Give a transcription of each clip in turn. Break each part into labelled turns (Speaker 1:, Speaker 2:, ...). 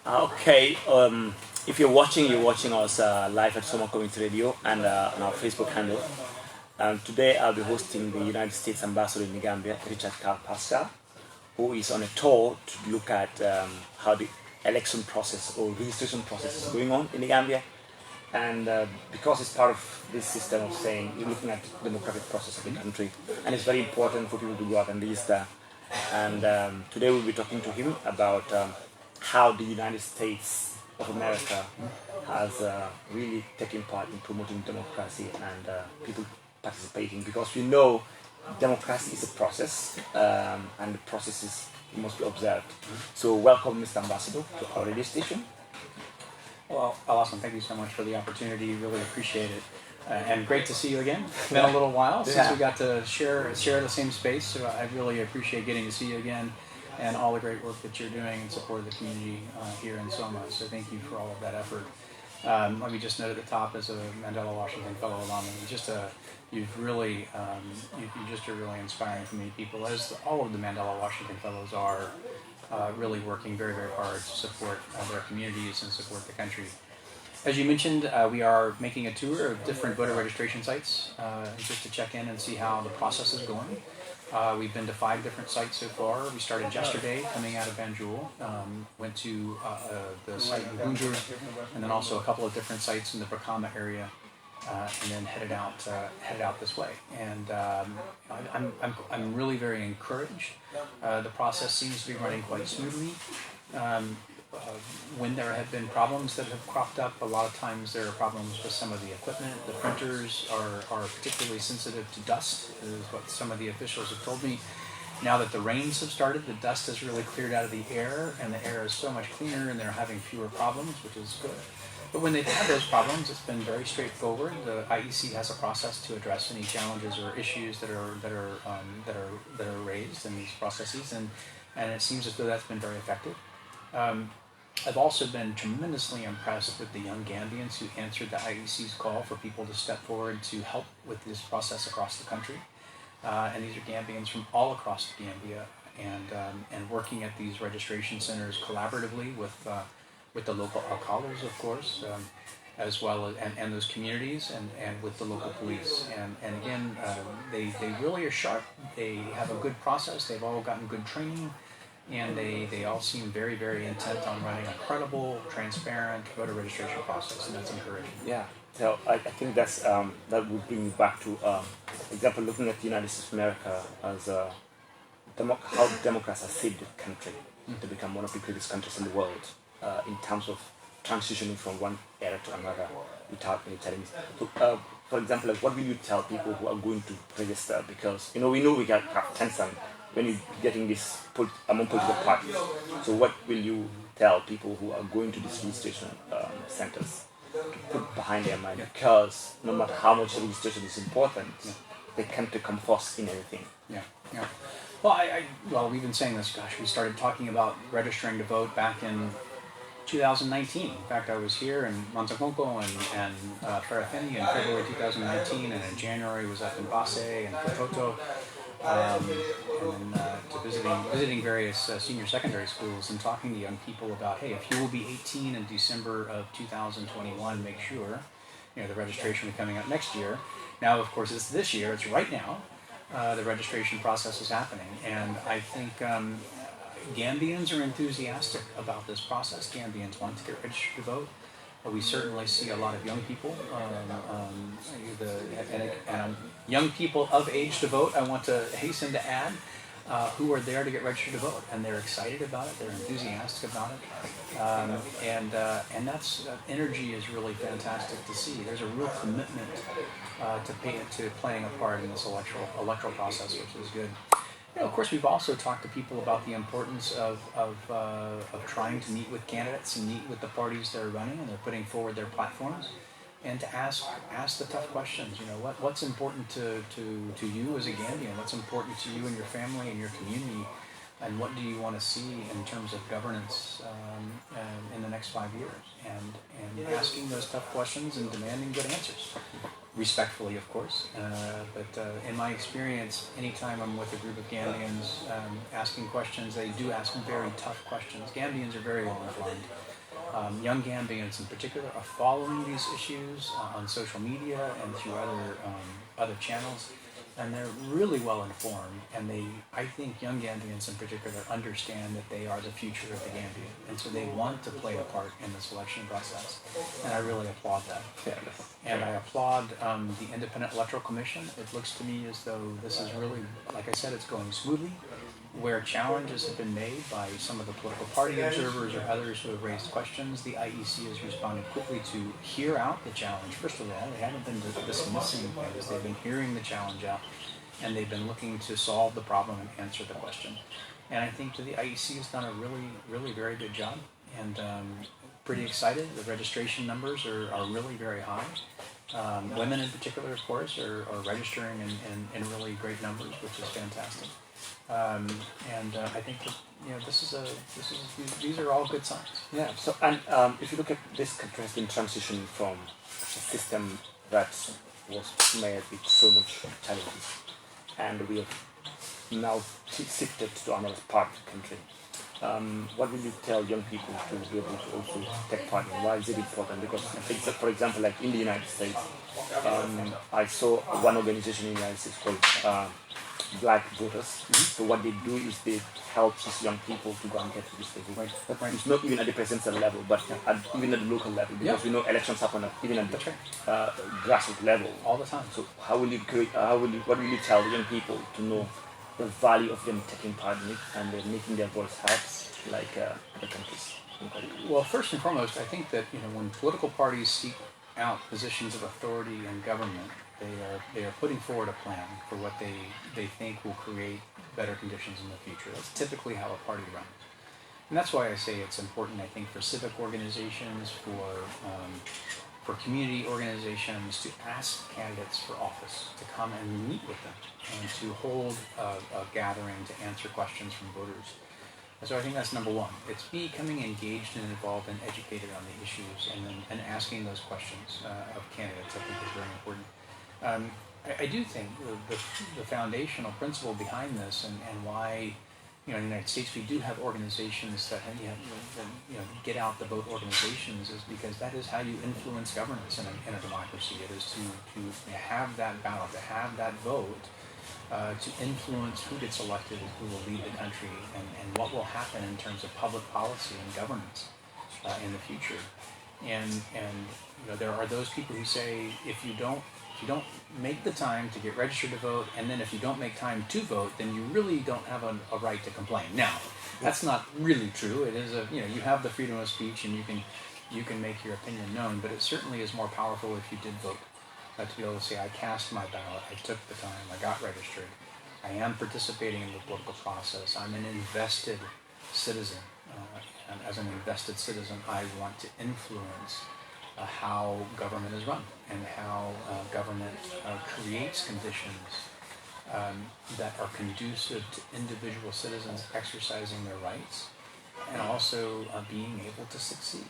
Speaker 1: Okay, if you're watching us live at Soma Community Radio and on our Facebook handle. Today I'll be hosting the United States Ambassador in the Gambia, Richard Paschal, who is on a tour to look at how the election process or registration process is going on in the Gambia. And because it's part of this system of saying you're looking at the democratic process of the country, and it's very important for people to go out and register. And today we'll be talking to him about how the United States of America has really taken part in promoting democracy and people participating, because we know democracy is a process and the processes must be observed. So welcome, Mr. Ambassador, to our radio station.
Speaker 2: Well, Alhasan, thank you so much for the opportunity. Really appreciate it. And great to see you again. It's been a little while since we got to share the same space. So I really appreciate getting to see you again and all the great work that you're doing in support of the community here in Soma. So thank you for all of that effort. Let me just note at the top, as a Mandela Washington Fellow alum, you just are really inspiring for many people, as all of the Mandela Washington Fellows are, really working very, very hard to support their communities and support the country. As you mentioned, we are making a tour of different voter registration sites just to check in and see how the process is going. We've been to 5 different sites so far. We started yesterday coming out of Banjul, went to the site in Gunjur, and then also a couple of different sites in the Brikama area, and then headed out this way. And I'm really very encouraged. The process seems to be running quite smoothly. When there have been problems that have cropped up, a lot of times there are problems with some of the equipment. The printers are particularly sensitive to dust, is what some of the officials have told me. Now that the rains have started, the dust has really cleared out of the air, and the air is so much cleaner, and they're having fewer problems, which is good. But when they've had those problems, it's been very straightforward. The IEC has a process to address any challenges or issues that are raised in these processes, and it seems as though that's been very effective. I've also been tremendously impressed with the young Gambians who answered the IEC's call for people to step forward to help with this process across the country. And these are Gambians from all across the Gambia, and working at these registration centers collaboratively with the local alcaldes, of course, as well as and those communities, and with the local police. And again, they really are sharp. They have a good process. They've all gotten good training. And they all seem very, very intent on running a credible, transparent voter registration process, and that's encouraging.
Speaker 1: Yeah, so I think that would bring me back to example, looking at the United States of America as how Democrats have saved the country to become one of the greatest countries in the world in terms of transitioning from one era to another without any challenges. So, for example, like, what will you tell people who are going to register? Because we know we have tension when you're getting this among political parties. So what will you tell people who are going to these registration centers to put behind their mind? Because no matter how much registration is important, they can't come first in everything.
Speaker 2: Yeah. Well, we've been saying this, we started talking about registering to vote back in 2019. In fact, I was here in Manzakonko and Farafeni in February 2019, and in January was up in Basse and Kototo. And then visiting various senior secondary schools and talking to young people about, hey, if you will be 18 in December of 2021, make sure, the registration will be coming up next year. Now, of course, it's this year, it's right now, the registration process is happening. And I think Gambians are enthusiastic about this process. Gambians want to get registered to vote. We certainly see a lot of young people, young people of age to vote, I want to hasten to add, who are there to get registered to vote, and they're excited about it, they're enthusiastic about it, and that's energy is really fantastic to see. There's a real commitment to playing a part in this electoral process, which is good. Of course, we've also talked to people about the importance of trying to meet with candidates and meet with the parties that are running and they're putting forward their platforms, and to ask the tough questions. What's important to you as a Gambian? What's important to you and your family and your community? and what do you want to see in terms of governance in the next 5 years, and asking those tough questions and demanding good answers, respectfully, of course. But in my experience, anytime I'm with a group of Gambians asking questions, they do ask very tough questions. Gambians are very well informed. Young Gambians in particular are following these issues on social media and through other channels, and they're really well informed, and I think young Gambians in particular understand that they are the future of the Gambia, and so they want to play a part in the selection process, and I really applaud that. And I applaud the Independent Electoral Commission. It looks to me as though this is really, like I said, it's going smoothly. Where challenges have been made by some of the political party observers or others who have raised questions, the IEC has responded quickly to hear out the challenge. First of all, they haven't been dismissing things. They've been hearing the challenge out, and they've been looking to solve the problem and answer the question. And I think the IEC has done a really, really very good job, and pretty excited. The registration numbers are really very high. Women in particular, of course, are registering in really great numbers, which is fantastic. I think that these are all good signs.
Speaker 1: Yeah. So, and if you look at this country has been transitioning from a system that was made with so much challenges, and we have now shifted to another part of the country. What will you tell young people to be able to also take part in? Why is it important? Because, for example, like in the United States, I saw one organization in the United States called Black Voters. So what they do is they help these young people to go and get registered. Right. It's not even at the presidential level, but even at the local level, because we know elections happen even at the grassroots level
Speaker 2: all the time.
Speaker 1: So what will you tell young people to know the value of them taking part in it and making their voice heard, like other countries?
Speaker 2: Well, first and foremost, I think that when political parties seek out positions of authority in government, they are putting forward a plan for what they think will create better conditions in the future. That's typically how a party runs. And that's why I say it's important, I think, for civic organizations, for community organizations to ask candidates for office to come and meet with them and to hold a gathering to answer questions from voters. And so I think that's number one. It's becoming engaged and involved and educated on the issues, and asking those questions of candidates, I think, is very important. I do think the foundational principle behind this, and why in the United States we do have organizations that get out the vote organizations, is because that is how you influence governance in a democracy. It is to have that ballot, to have that vote, to influence who gets elected and who will lead the country, and what will happen in terms of public policy and governance in the future. And there are those people who say if you don't make the time to get registered to vote, and then if you don't make time to vote, then you really don't have a right to complain. Now, that's not really true. It is you have the freedom of speech, and you can make your opinion known, but it certainly is more powerful if you did vote. To be able to say, I cast my ballot, I took the time, I got registered, I am participating in the political process, I'm an invested citizen, and as an invested citizen, I want to influence how government is run, and how government creates conditions that are conducive to individual citizens exercising their rights, and also being able to succeed.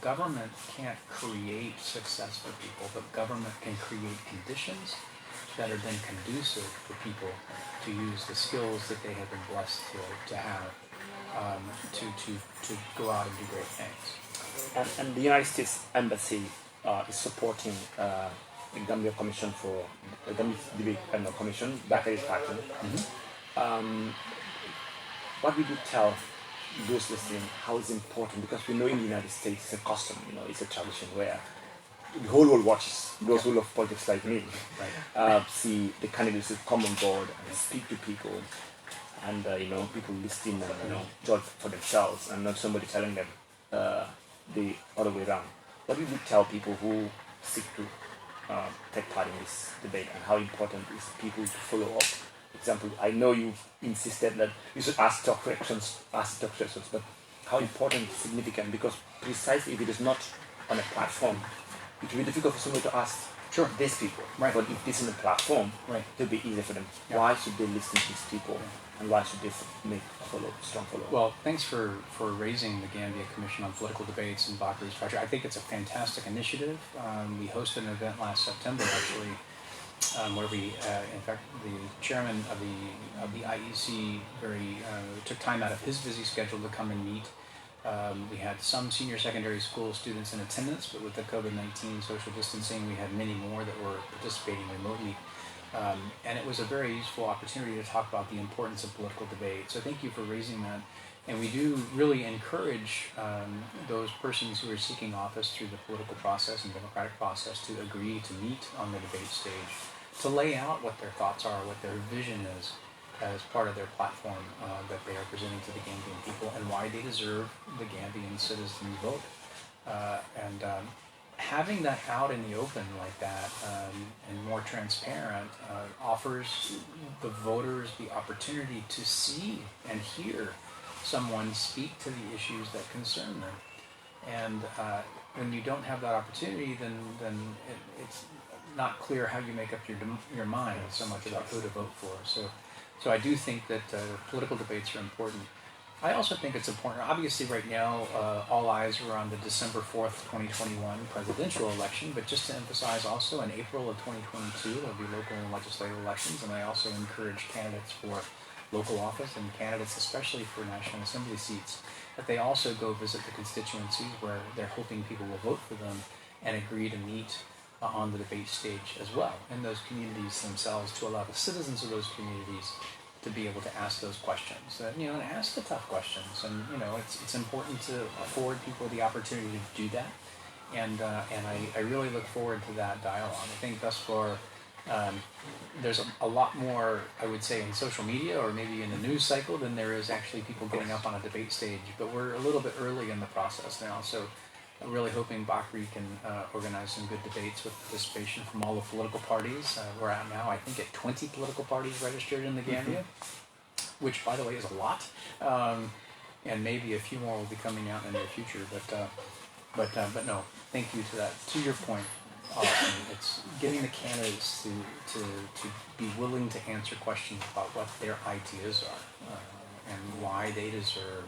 Speaker 2: Government can't create success for people, but government can create conditions that are then conducive for people to use the skills that they have been blessed to have to go out and do great things.
Speaker 1: And the United States Embassy is supporting the Gambia Commission for the Gambia Debate Commission, Bakari Paschal. What would you tell those listening how it's important? Because we know in the United States it's a custom, it's a tradition where the whole world watches, those who love politics like me, see the candidates who come on board and speak to people, and people listen and judge for themselves, and not somebody telling them the other way around. What would you tell people who seek to take part in this debate, and how important is people to follow up? For example, I know you insisted that you should ask tough questions, but how important is significant? Because precisely if it is not on a platform, it will be difficult for somebody to ask
Speaker 2: Sure.
Speaker 1: these people.
Speaker 2: Right.
Speaker 1: But if this is a platform,
Speaker 2: Right.
Speaker 1: it'll be easier for them.
Speaker 2: Yeah.
Speaker 1: Why should they listen to these people? And why should they make a strong follow?
Speaker 2: Well, thanks for raising the Gambia Commission on Political Debates and Bakri's project. I think it's a fantastic initiative. We hosted an event last September, actually, where we, in fact, the chairman of the IEC took time out of his busy schedule to come and meet. We had some senior secondary school students in attendance, but with the COVID-19 social distancing, we had many more that were participating remotely. And it was a very useful opportunity to talk about the importance of political debate. So thank you for raising that. And we do really encourage those persons who are seeking office through the political process and democratic process to agree to meet on the debate stage, to lay out what their thoughts are, what their vision is as part of their platform that they are presenting to the Gambian people, and why they deserve the Gambian citizens' vote. Having that out in the open like that and more transparent offers the voters the opportunity to see and hear someone speak to the issues that concern them. And when you don't have that opportunity, then it's not clear how you make up your mind so much about who to vote for. So I do think that political debates are important. I also think it's important. Obviously, right now, all eyes are on the December 4th, 2021 presidential election, but just to emphasize also, in April of 2022, there'll be local and legislative elections, and I also encourage candidates for local office and candidates especially for National Assembly seats, that they also go visit the constituencies where they're hoping people will vote for them and agree to meet on the debate stage as well in those communities themselves, to allow the citizens of those communities to be able to ask those questions, and ask the tough questions. And it's important to afford people the opportunity to do that. And I really look forward to that dialogue. I think thus far there's a lot more, I would say, in social media or maybe in the news cycle than there is actually people getting up on a debate stage. But we're a little bit early in the process now, so I'm really hoping Bakri can organize some good debates with participation from all the political parties. We're at now, I think, at 20 political parties registered in the Gambia, which, by the way, is a lot. And maybe a few more will be coming out in the near future. But no, thank you to that. To your point, it's getting the candidates to be willing to answer questions about what their ideas are and why they deserve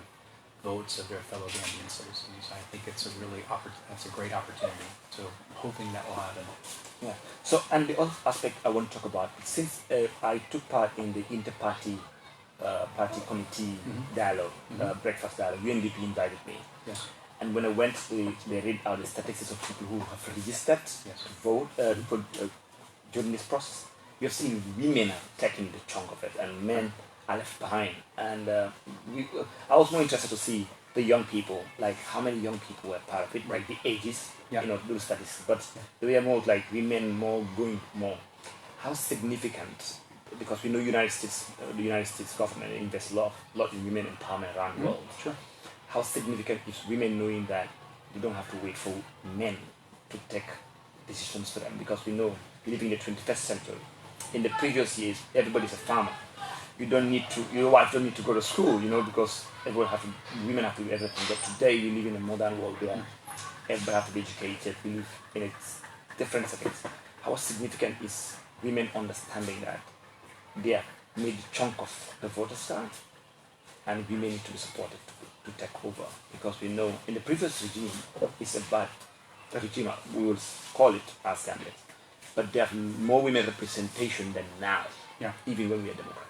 Speaker 2: votes of their fellow Gambian citizens. I think it's that's a great opportunity. So hoping that will happen.
Speaker 1: Yeah. So, and the other aspect I want to talk about, since I took part in the inter-party party committee dialogue, breakfast dialogue, UNDP invited me.
Speaker 2: Yes.
Speaker 1: And when I went, they read out the statistics of people who have registered to vote during this process. You have seen women are taking the chunk of it, and men are left behind. And I was more interested to see the young people, like how many young people were part of it, like the ages, those statistics. But they were more like women, going more. How significant? Because we know the United States government invests a lot in women empowerment around the world.
Speaker 2: Sure.
Speaker 1: How significant is women knowing that they don't have to wait for men to take decisions for them? Because we know we live in the 21st century. In the previous years, everybody's a farmer. Your wife don't need to go to school, because women have to do everything. But today we live in a modern world where everybody has to be educated. We live in a different settings. How significant is women understanding that they have made a chunk of the voters' card, and women need to be supported to take over? Because we know in the previous regime, it's a bad regime, we will call it as Gambia. But there are more women representation than now, even when we are democratic.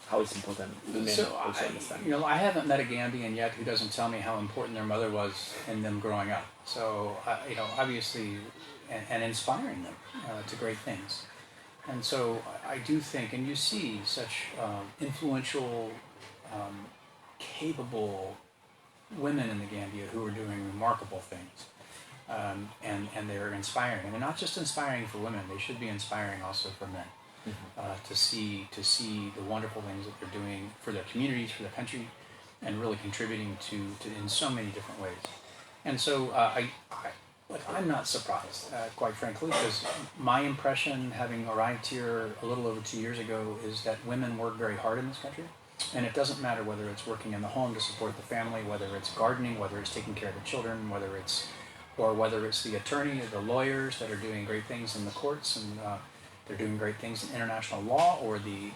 Speaker 1: How it's important women also understand.
Speaker 2: I haven't met a Gambian yet who doesn't tell me how important their mother was in them growing up. So, obviously, and inspiring them to great things. And so I do think, and you see such influential, capable women in the Gambia who are doing remarkable things. And they're inspiring. And they're not just inspiring for women, they should be inspiring also for men. To see the wonderful things that they're doing for their communities, for their country, and really contributing to in so many different ways. And so I'm not surprised, quite frankly, because my impression, having arrived here a little over 2 years ago, is that women work very hard in this country. And it doesn't matter whether it's working in the home to support the family, whether it's gardening, whether it's taking care of the children, whether it's or whether it's the attorney or the lawyers that are doing great things in the courts and they're doing great things in international law, or the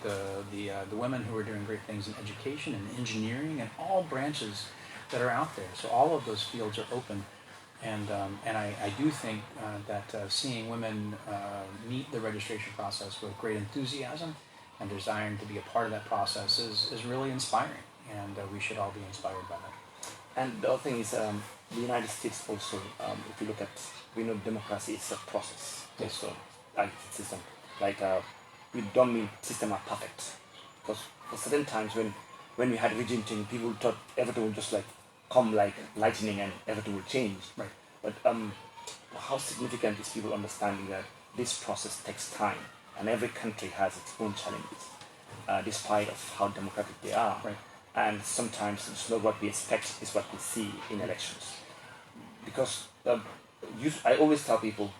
Speaker 2: women who are doing great things in education and engineering and all branches that are out there. So all of those fields are open, and I do think that seeing women meet the registration process with great enthusiasm and desiring to be a part of that process is really inspiring, and we should all be inspired by that.
Speaker 1: And the other thing is, the United States also, if you look at, we know democracy is a process.
Speaker 2: Yes.
Speaker 1: So, like system, like we don't mean system are perfect, because for certain times when we had regime change, people thought everything would just like come like lightning and everything will change.
Speaker 2: Right.
Speaker 1: But how significant is people understanding that this process takes time, and every country has its own challenges, despite of how democratic they are.
Speaker 2: Right.
Speaker 1: And sometimes it's not what we expect, it's what we see in elections. Because I always tell people,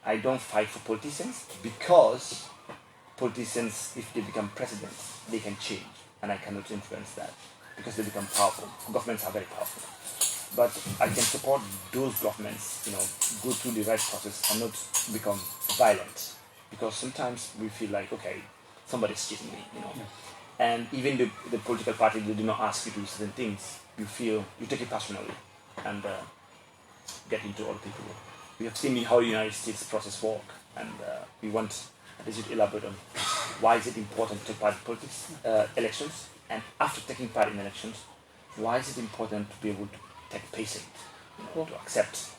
Speaker 1: I don't fight for politicians, because politicians, if they become presidents, they can change, and I cannot influence that, because they become powerful. Governments are very powerful. But I can support those governments, go through the right process and not become violent. Because sometimes we feel like, okay, somebody's cheating me,
Speaker 2: Yeah.
Speaker 1: And even the political party, they do not ask you to do certain things. You take it personally and get into other people. We have seen how the United States process work, and we want you to elaborate on why is it important to take part in politics, elections, and after taking part in elections, why is it important to be able to take patience, to accept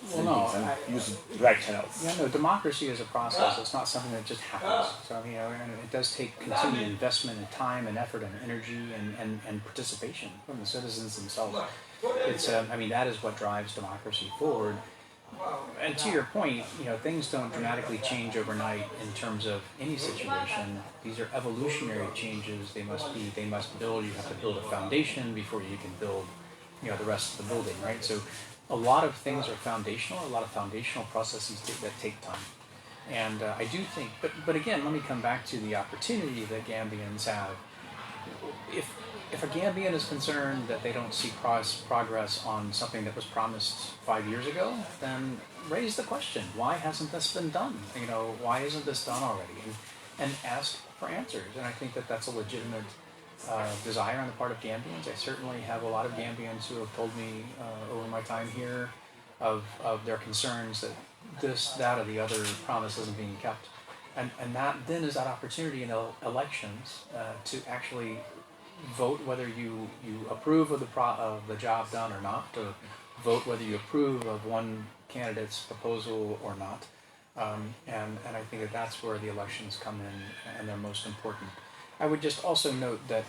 Speaker 1: certain things and use the right channels.
Speaker 2: Yeah, no, democracy is a process. It's not something that just happens. So, and it does take continued investment and time and effort and energy and participation from the citizens themselves. It's, that is what drives democracy forward. And to your point, things don't dramatically change overnight in terms of any situation. These are evolutionary changes. They must build. You have to build a foundation before you can build, the rest of the building, right? So, a lot of things are foundational. A lot of foundational processes that take time. And I do think, but again, let me come back to the opportunity that Gambians have. If a Gambian is concerned that they don't see progress on something that was promised 5 years ago, then raise the question: why hasn't this been done? Why isn't this done already? And ask for answers. And I think that that's a legitimate desire on the part of Gambians. I certainly have a lot of Gambians who have told me over my time here of their concerns that this, that, or the other promise isn't being kept. And that then is that opportunity in elections to actually vote whether you approve of the job done or not, or vote whether you approve of one candidate's proposal or not. And I think that that's where the elections come in, and they're most important. I would just also note that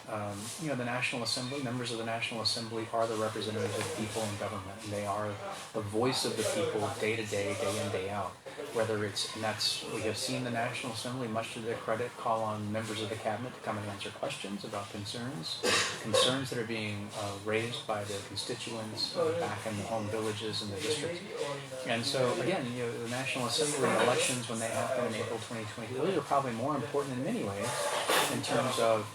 Speaker 2: the National Assembly, members of the National Assembly, are the representatives of the people in government, and they are the voice of the people day to day, day in, day out. We have seen the National Assembly, much to their credit, call on members of the cabinet to come and answer questions about concerns that are being raised by their constituents back in the home villages and the districts. And so again, the National Assembly elections, when they happen in April 2020, those are probably more important in many ways in terms of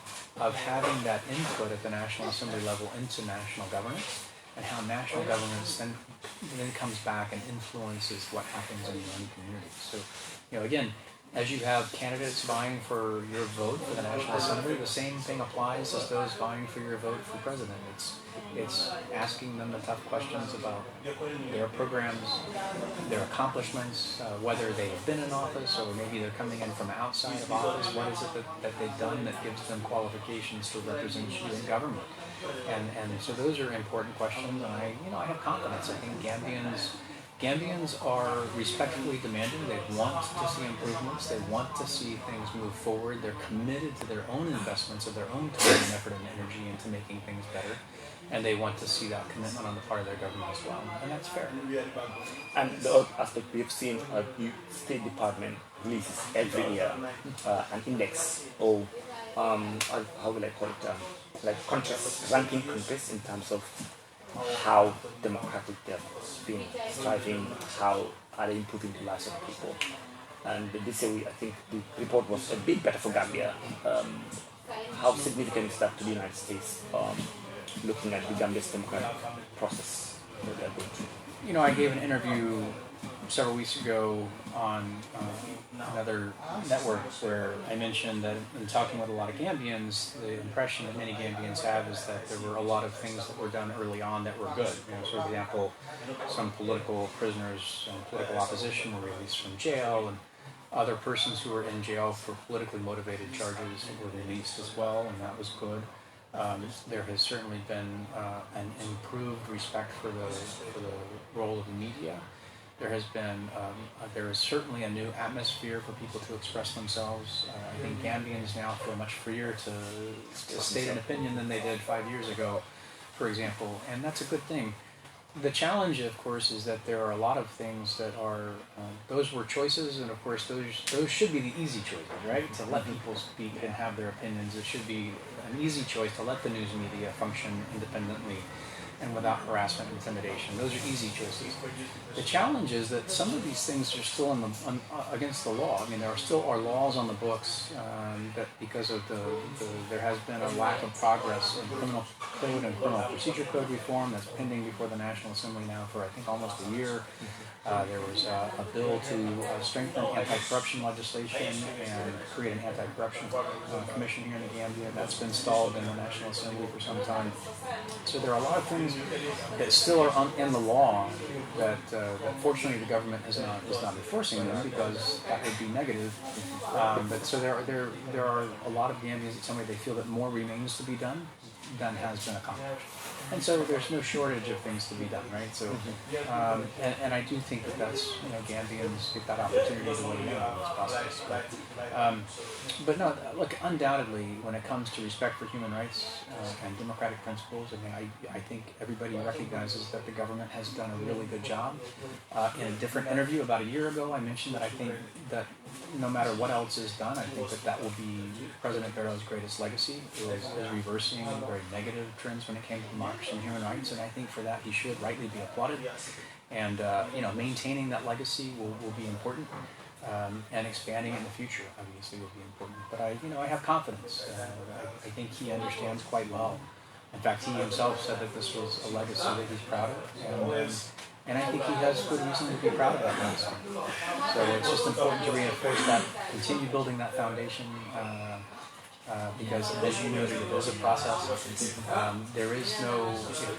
Speaker 2: having that input at the National Assembly level into national governance, and how national governance then comes back and influences what happens in your own community. So, again, as you have candidates vying for your vote for the National Assembly, the same thing applies as those vying for your vote for president. It's asking them the tough questions about their programs, their accomplishments, whether they have been in office or maybe they're coming in from outside of office. What is it that they've done that gives them qualifications to represent you in government? And so those are important questions, and I have confidence. I think Gambians are respectfully demanding. They want to see improvements. They want to see things move forward. They're committed to their own investments of their own time and effort and energy into making things better. And they want to see that commitment on the part of their government as well. And that's fair.
Speaker 1: And the other aspect we've seen, the State Department releases every year an index, or how will I call it, like countries, ranking countries in terms of how democratic they've been striving, how are they improving the lives of people. And this year, I think the report was a bit better for Gambia. How significant is that to the United States, looking at the Gambia's democratic process that they're going through?
Speaker 2: I gave an interview several weeks ago on another network where I mentioned that in talking with a lot of Gambians, the impression that many Gambians have is that there were a lot of things that were done early on that were good. For example, some political prisoners and political opposition were released from jail, and other persons who were in jail for politically motivated charges were released as well, and that was good. There has certainly been an improved respect for the role of the media. There is certainly a new atmosphere for people to express themselves. I think Gambians now feel much freer to state an opinion than they did 5 years ago, for example, and that's a good thing. The challenge, of course, is that there are a lot of things that are, those were choices, and of course those should be the easy choices, right? To let people speak and have their opinions. It should be an easy choice to let the news media function independently and without harassment and intimidation. Those are easy choices. The challenge is that some of these things are still against the law. I mean, there still are laws on the books that because of there has been a lack of progress in criminal code and criminal procedure code reform that's pending before the National Assembly now for I think almost a year. There was a bill to strengthen anti-corruption legislation and create an anti-corruption commission here in the Gambia. That's been stalled in the National Assembly for some time. So there are a lot of things that still are in the law that fortunately the government is not enforcing them because that would be negative. But so there are a lot of Gambians that they feel that more remains to be done than has been accomplished. And so there's no shortage of things to be done, right? So, and I do think that's, Gambians get that opportunity to weigh in on this process. But no, look, undoubtedly, when it comes to respect for human rights and democratic principles, I think everybody recognizes that the government has done a really good job. In a different interview about a year ago, I mentioned that I think that no matter what else is done, I think that will be President Barrow's greatest legacy is reversing very negative trends when it came to democracy and human rights, and I think for that he should rightly be applauded. And maintaining that legacy will be important, and expanding it in the future obviously will be important. But I have confidence. I think he understands quite well. In fact, he himself said that this was a legacy that he's proud of, and I think he has good reason to be proud of that legacy. So it's just important to reinforce that, continue building that foundation. Because as you noted, it is a process. There is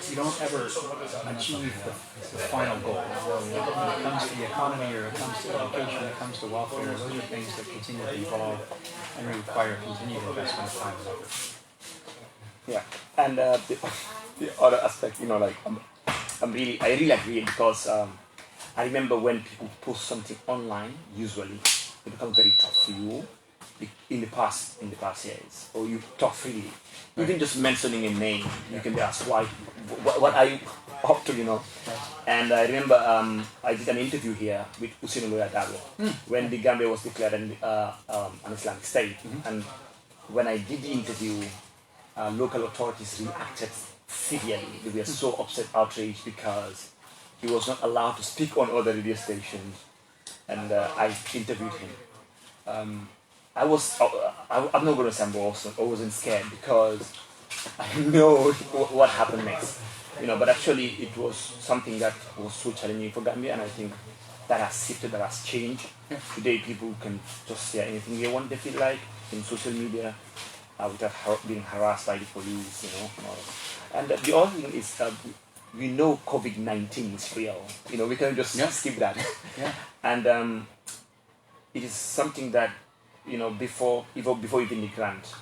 Speaker 2: you don't ever achieve the final goal. When it comes to the economy, or it comes to education, it comes to welfare, those are things that continue to evolve and require continued investment of time and effort.
Speaker 1: Yeah, and the other aspect, I really agree because I remember when people post something online, usually it becomes very tough for you. In the past years, or you talk freely, even just mentioning a name, you can be asked what are you up to, And I remember I did an interview here with Hussein Dabo when the Gambia was declared an Islamic state, and when I did the interview, local authorities reacted severely. They were so upset, outraged because he was not allowed to speak on other radio stations, and I interviewed him. I'm not going to say I wasn't scared because I know what happened next, but actually it was something that was so challenging for Gambia, and I think that has shifted, that has changed. Yeah. Today people can just say anything they want, they feel like, in social media, without being harassed by the police, And the other thing is we know COVID-19 is real, we can just skip that. Yeah. And it is something that, before even the grant,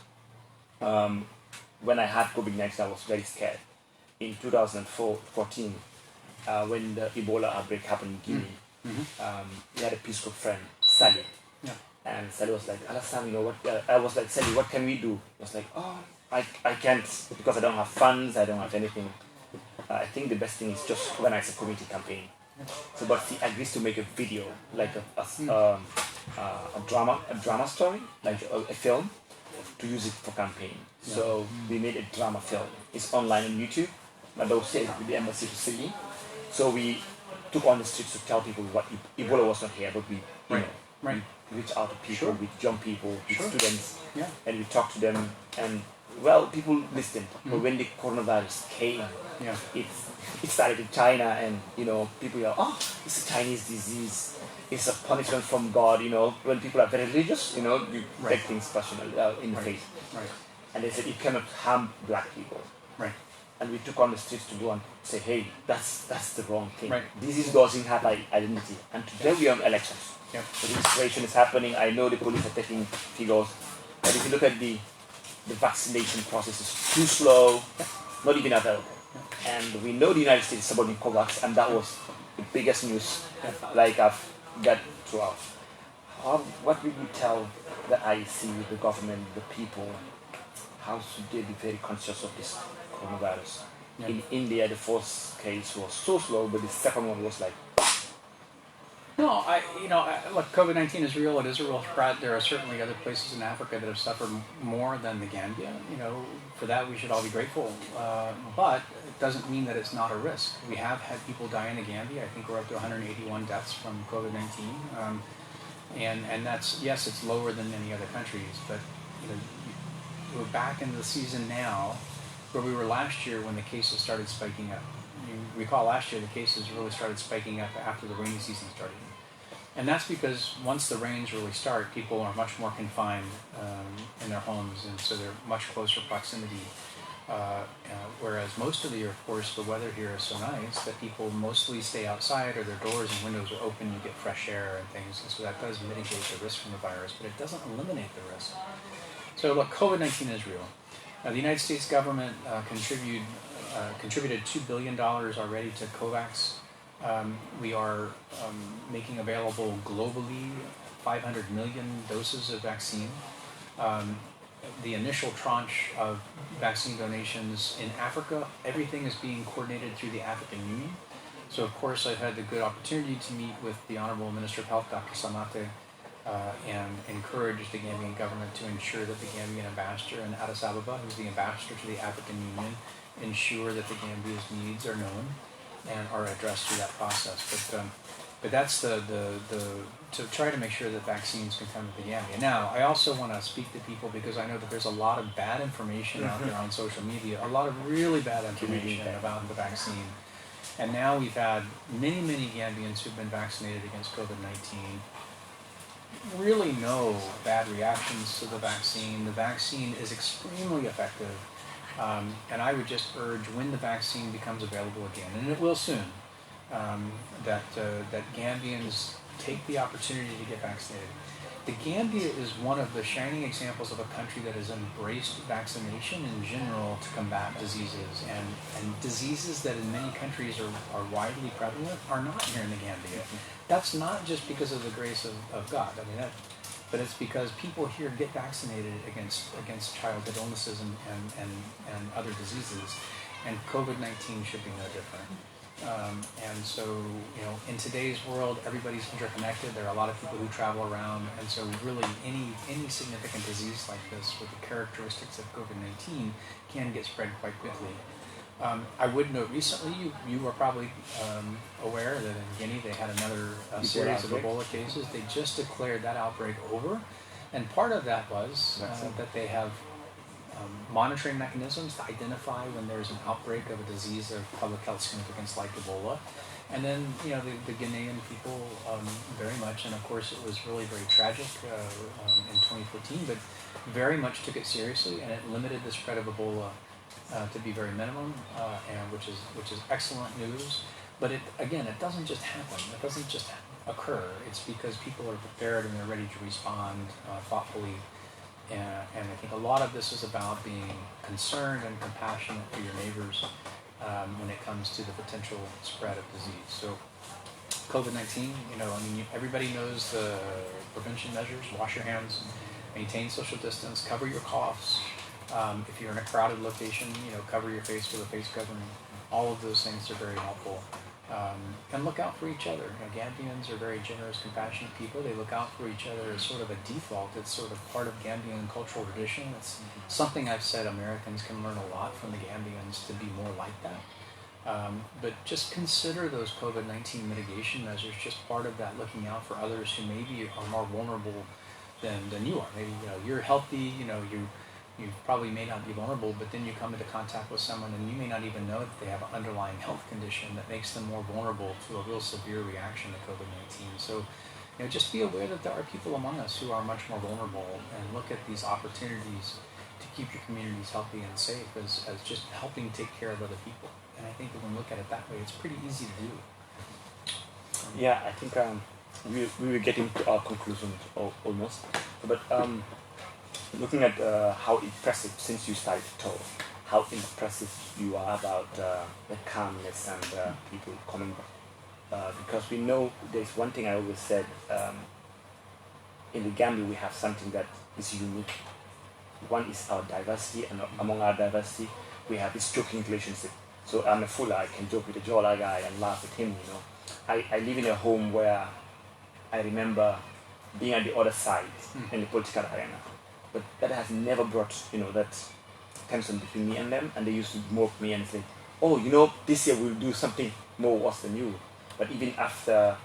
Speaker 1: when I had COVID-19, I was very scared. In 2014, when the Ebola outbreak happened in Guinea, we had a Peace Corps friend, Sally. Yeah. And Sally was like, Alhasan, I was like, Sally, what can we do? I was like, I can't, because I don't have funds, I don't have anything. I think the best thing is just organize a community campaign. So, but he agrees to make a video, like a drama story, like a film, to use it for campaign. Yeah. So we made a drama film. It's online on YouTube, but they'll say with the embassy facility. So we took on the streets to tell people what Ebola was not here, but we reached out to people, with young people, with students, and we talked to them, and well, people listened. But when the coronavirus came,
Speaker 2: Yeah.
Speaker 1: it started in China, and people are, oh, it's a Chinese disease. It's a punishment from God. When people are very religious, you
Speaker 2: Right.
Speaker 1: take things personal in the
Speaker 2: Right.
Speaker 1: faith.
Speaker 2: Right.
Speaker 1: And they said it cannot harm black people.
Speaker 2: Right.
Speaker 1: And we took on the streets to go and say, hey, that's the wrong thing.
Speaker 2: Right.
Speaker 1: Disease doesn't have identity. And today we are on elections.
Speaker 2: Yep.
Speaker 1: The registration is happening. I know the police are taking figures. But if you look at the vaccination process is too slow, not even available. And we know the United States is supporting COVAX, and that was the biggest news like I've got throughout. What would you tell the IEC, the government, the people? How should they be very conscious of this coronavirus?
Speaker 2: Yeah.
Speaker 1: In India, the first case was so slow, but the second one was like,
Speaker 2: No, look, COVID-19 is real. It is a real threat. There are certainly other places in Africa that have suffered more than the Gambia. For that we should all be grateful. But it doesn't mean that it's not a risk. We have had people die in the Gambia. I think we're up to 181 deaths from COVID-19. And that's, yes, it's lower than many other countries, but we're back in the season now where we were last year when the cases started spiking up. You recall last year the cases really started spiking up after the rainy season started. And that's because once the rains really start, people are much more confined in their homes, and so they're much closer proximity. Whereas most of the year, of course, the weather here is so nice that people mostly stay outside, or their doors and windows are open, you get fresh air and things, and so that does mitigate the risk from the virus, but it doesn't eliminate the risk. So look, COVID-19 is real. The United States government contributed $2 billion already to COVAX. We are making available globally 500 million doses of vaccine. The initial tranche of vaccine donations in Africa, everything is being coordinated through the African Union. So of course I've had the good opportunity to meet with the Honorable Minister of Health, Dr. Samate, and encourage the Gambian government to ensure that the Gambian ambassador in Addis Ababa, who's the ambassador to the African Union, ensure that the Gambia's needs are known and are addressed through that process. But that's to try to make sure that vaccines can come to the Gambia. Now, I also want to speak to people because I know that there's a lot of bad information out there on social media, a lot of really bad information about the vaccine. And now we've had many, many Gambians who've been vaccinated against COVID-19. Really no bad reactions to the vaccine. The vaccine is extremely effective. And I would just urge, when the vaccine becomes available again, and it will soon, that Gambians take the opportunity to get vaccinated. The Gambia is one of the shining examples of a country that has embraced vaccination in general to combat diseases, and diseases that in many countries are widely prevalent are not here in the Gambia. That's not just because of the grace of God. I mean, but it's because people here get vaccinated against childhood illnesses and other diseases, and COVID-19 should be no different. And so, in today's world, everybody's interconnected. There are a lot of people who travel around, and so really any significant disease like this with the characteristics of COVID-19 can get spread quite quickly. I would note recently, you were probably aware that in Guinea they had another series of Ebola cases. They just declared that outbreak over, and part of that was that they have monitoring mechanisms to identify when there's an outbreak of a disease of public health significance like Ebola. And then, the Ghanaian people very much, and of course it was really very tragic in 2014, but very much took it seriously, and it limited the spread of Ebola to be very minimum, and which is excellent news. But it doesn't just happen. It doesn't just occur. It's because people are prepared and they're ready to respond thoughtfully. And I think a lot of this is about being concerned and compassionate for your neighbors when it comes to the potential spread of disease. So COVID-19, everybody knows the prevention measures: wash your hands, maintain social distance, cover your coughs. If you're in a crowded location, cover your face with a face covering. All of those things are very helpful. And look out for each other. Gambians are very generous, compassionate people. They look out for each other as sort of a default. It's sort of part of Gambian cultural tradition. It's something I've said Americans can learn a lot from the Gambians to be more like that. But just consider those COVID-19 mitigation measures just part of that, looking out for others who maybe are more vulnerable than you are. Maybe you're healthy, You probably may not be vulnerable, but then you come into contact with someone and you may not even know that they have an underlying health condition that makes them more vulnerable to a real severe reaction to COVID-19. So, just be aware that there are people among us who are much more vulnerable, and look at these opportunities to keep your communities healthy and safe as just helping take care of other people. And I think when we look at it that way, it's pretty easy to do.
Speaker 1: Yeah, I think we were getting to our conclusion almost. But looking at how impressive, since you started to talk, how impressive you are about the calmness and people coming back. Because we know there's one thing I always said, in the Gambia we have something that is unique. One is our diversity, and among our diversity we have this joking relationship. So I'm a Fula, I can joke with a Jola guy and laugh at him, I live in a home where I remember being on the other side in the political arena. But that has never brought, that tension between me and them, and they used to mock me and say, oh, this year we'll do something more worse than you. But even after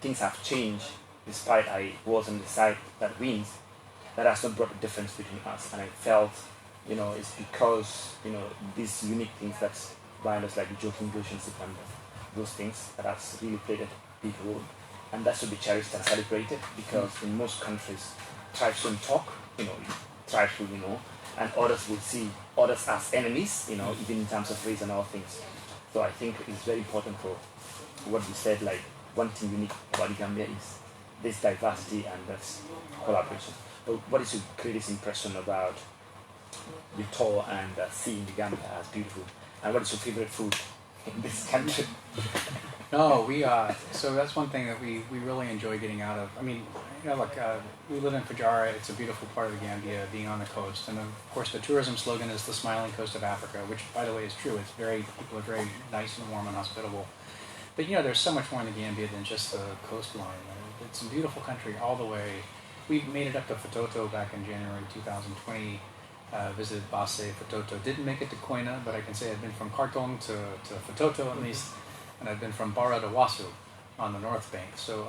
Speaker 1: things have changed, despite I was on the side that wins, that has not brought a difference between us. And I felt, it's because, these unique things that bind us, like the joking relationship and those things, that has really played a big role. And that should be cherished and celebrated, because in most countries, tribes don't talk, tribes will, and others will see others as enemies, even in terms of race and all things. So I think it's very important for what you said, like one thing unique about the Gambia is this diversity and this collaboration. But what is your greatest impression about your tour and seeing the Gambia as beautiful? And what is your favorite food in this country?
Speaker 2: No, so that's one thing that we really enjoy getting out of. I mean, look, we live in Fajara. It's a beautiful part of the Gambia, being on the coast. And of course, the tourism slogan is the smiling coast of Africa, which, by the way, is true. People are very nice and warm and hospitable. But there's so much more in the Gambia than just the coastline. It's a beautiful country all the way. We made it up to Fatoto back in January 2020. Visited Basse, Fatoto. Didn't make it to Koina, but I can say I've been from Khartoum to Fatoto at least, and I've been from Barra to Wasu on the north bank. So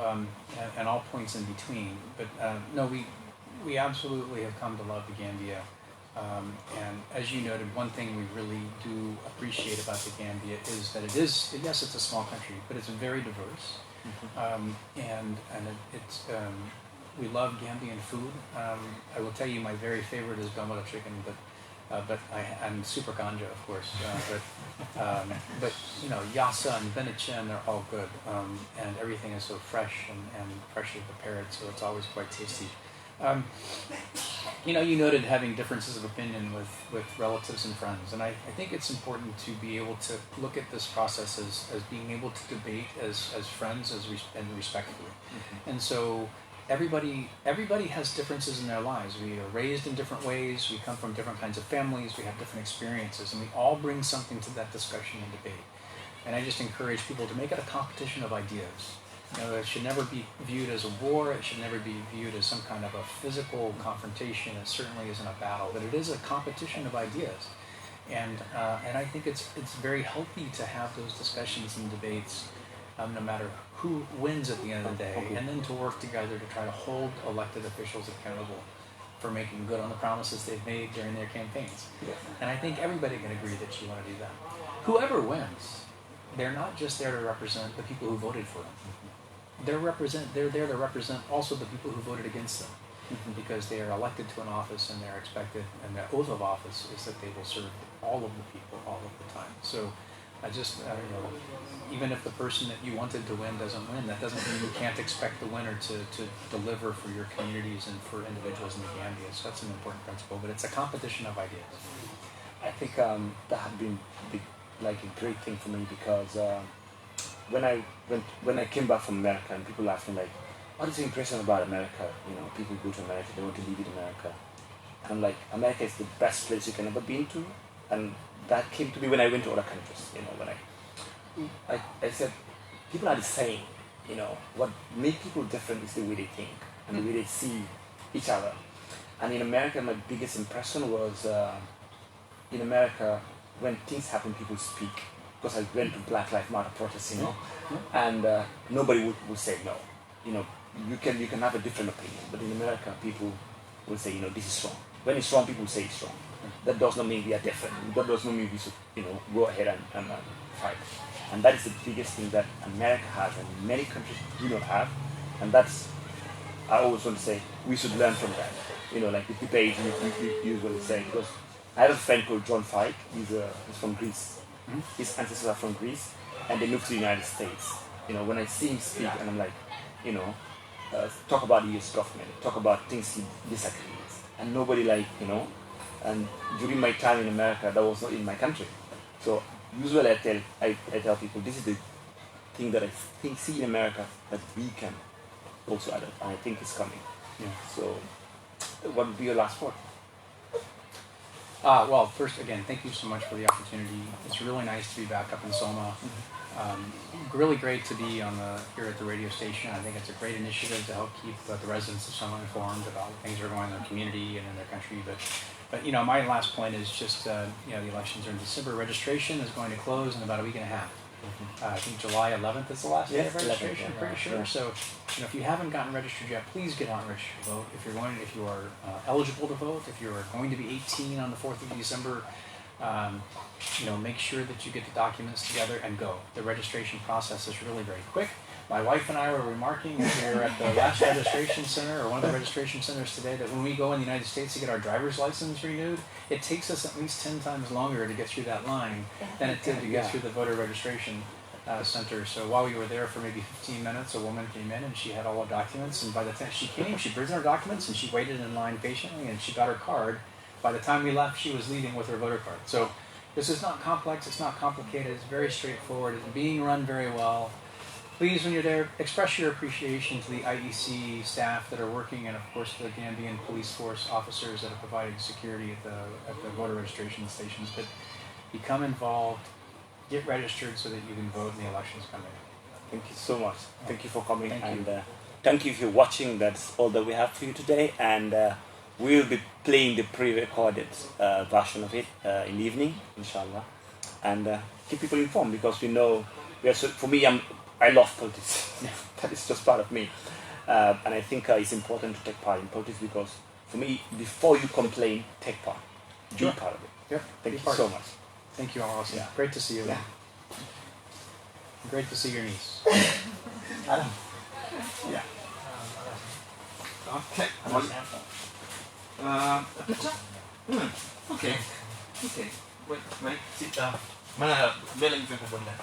Speaker 2: and all points in between. But no, we absolutely have come to love the Gambia. And as you noted, one thing we really do appreciate about the Gambia is that yes, it's a small country, but it's very diverse. We love Gambian food. I will tell you, my very favorite is Domala chicken, but I'm super ganja, of course. But yassa and benichin, they're all good, and everything is so fresh and freshly prepared, so it's always quite tasty. You noted having differences of opinion with relatives and friends, and I think it's important to be able to look at this process as being able to debate as friends and respectfully. And so everybody has differences in their lives. We are raised in different ways, we come from different kinds of families, we have different experiences, and we all bring something to that discussion and debate. And I just encourage people to make it a competition of ideas. It should never be viewed as a war. It should never be viewed as some kind of a physical confrontation. It certainly isn't a battle, but it is a competition of ideas. And I think it's very healthy to have those discussions and debates, no matter who wins at the end of the day, and then to work together to try to hold elected officials accountable for making good on the promises they've made during their campaigns. And I think everybody can agree that you want to do that. Whoever wins, they're not just there to represent the people who voted for them. They're there to represent also the people who voted against them, because they are elected to an office and they're expected, and their oath of office is that they will serve all of the people all of the time. So I just, even if the person that you wanted to win doesn't win, that doesn't mean you can't expect the winner to deliver for your communities and for individuals in the Gambia. So that's an important principle, but it's a competition of ideas.
Speaker 1: I think that had been a great thing for me, because when I came back from America and people asked me what is your impression about America? People go to America, they want to live in America. And I'm like, America is the best place you can ever been to. And that came to me when I went to other countries. When I said, people are the same. What makes people different is the way they think and the way they see each other. And in America, my biggest impression was in America, when things happen, people speak. Because I went to Black Lives Matter protests, and nobody would say no. You can have a different opinion, but in America, people will say, this is wrong. When it's wrong, people say it's wrong. That does not mean we are different. That does not mean we should, go ahead and fight. And that is the biggest thing that America has and many countries do not have. And that's, I always want to say, we should learn from that. Like the debate you usually say. Because I have a friend called John Fike. He's from Greece.
Speaker 2: Mm-hmm.
Speaker 1: His ancestors are from Greece. And they moved to the United States. When I see him speak, and I'm like, talk about the US government, talk about things he disagrees. And nobody and during my time in America, that was not in my country. So usually I tell people, this is the thing that I see in America that we can also adopt, and I think it's coming.
Speaker 2: Yeah.
Speaker 1: So what would be your last word?
Speaker 2: Well, first, again, thank you so much for the opportunity. It's really nice to be back up in Soma. Really great to be here at the radio station. I think it's a great initiative to help keep the residents of Soma informed about things that are going on in their community and in their country. But my last point is just, the elections are in December. Registration is going to close in about a week and a half. I think July 11th is the last day of registration, I'm pretty sure. Yeah. So, if you haven't gotten registered yet, please get out and register to vote. If you are eligible to vote, if you are going to be 18 on the 4th of December, make sure that you get the documents together and go. The registration process is really very quick. My wife and I were remarking as we were at the last registration center, or one of the registration centers today, that when we go in the United States to get our driver's license renewed, it takes us at least 10 times longer to get through that line than it did to get through the voter registration center. So while we were there for maybe 15 minutes, a woman came in and she had all the documents, and by the time she came, she presented her documents and she waited in line patiently and she got her card. By the time we left, she was leaving with her voter card. So this is not complex, it's not complicated, it's very straightforward, it's being run very well. Please, when you're there, express your appreciation to the IEC staff that are working, and of course the Gambian police force officers that are providing security at the voter registration stations. But become involved, get registered so that you can vote in the elections coming.
Speaker 1: Thank you so much. Thank you for coming.
Speaker 2: Thank you.
Speaker 1: Thank you if you're watching. That's all that we have for you today. And we'll be playing the pre-recorded version of it in the evening, inshallah. And keep people informed, because we know, for me, I love politics. That is just part of me. And I think it's important to take part in politics, because for me, before you complain, take part. Be part of it.
Speaker 2: Yep.
Speaker 1: Thank you so much.
Speaker 2: Thank you, Alhasan. Yeah. Great to see you.
Speaker 1: Yeah.
Speaker 2: Great to see your niece.
Speaker 1: Adam. Yeah. Okay. A picture? Okay. Okay. Wait. Sit down. Mana bela yung ko bunda.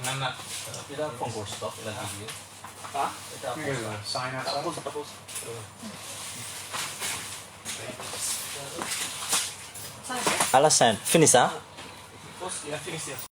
Speaker 1: Nana. Ila phone course stop ila video. Ha?
Speaker 2: Here's a sign outside.
Speaker 1: Tapos.
Speaker 3: Alhasan, finish, huh?
Speaker 1: Finish.